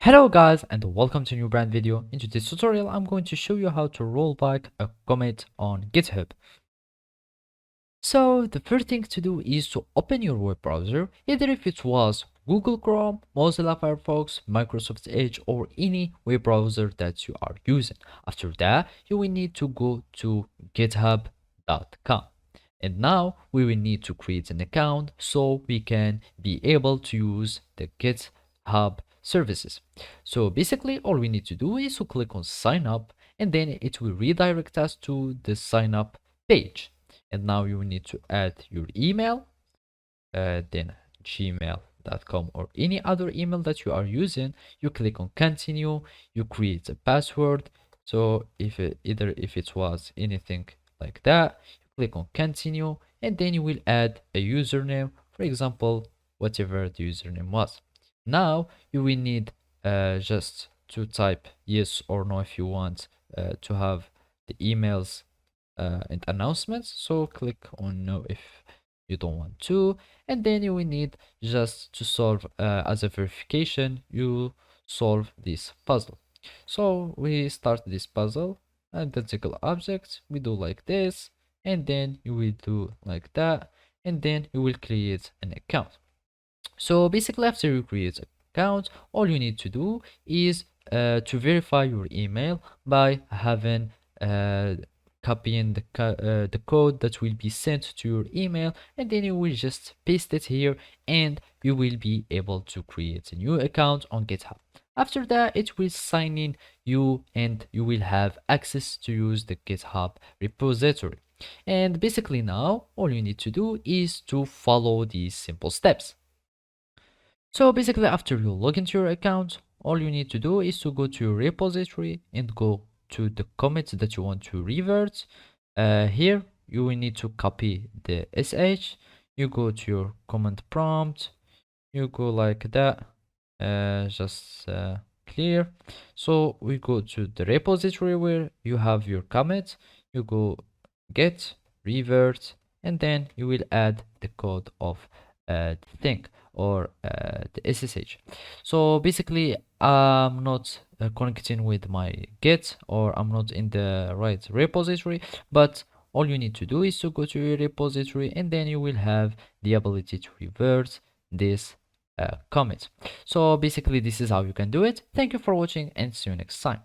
Hello guys and welcome to a new brand video. In today's tutorial I'm going to show you how to roll back a commit on GitHub. So the first thing to do is to open your web browser, either if it was Google Chrome, Mozilla Firefox, Microsoft Edge or any web browser that you are using. After that you will need to go to github.com. And now we will need to create an account so we can be able to use the GitHub services. So basically all we need to do is to click on sign up and then it will redirect us to the sign up page. And now you will need to add your email, then gmail.com or any other email that you are using. You click on continue, you create a password. So if it was anything like that, you click on continue and then you will add a username, for example whatever the username was. Now you will need just to type yes or no if you want to have the emails and announcements. So click on no if you don't want to, and then you will need just to solve as a verification, you solve this puzzle. So we start this puzzle, identical objects, we do like this, and then you will do like that, and then you will create an account. So basically after you create an account, all you need to do is to verify your email by having copying the code that will be sent to your email, and then you will just paste it here and you will be able to create a new account on GitHub. After that it will sign in you and you will have access to use the GitHub repository. And basically now all you need to do is to follow these simple steps. So basically after you log into your account, all you need to do is to go to your repository and go to the commits that you want to revert. Here you will need to copy the sh, you go to your command prompt, you go like that, just clear. So we go to the repository where you have your commit, you go get revert, and then you will add the code of the thing or the SSH. So basically I'm not connecting with my Git, or I'm not in the right repository, but all you need to do is to go to your repository and then you will have the ability to revert this commit. So basically this is how you can do it. Thank you for watching and see you next time.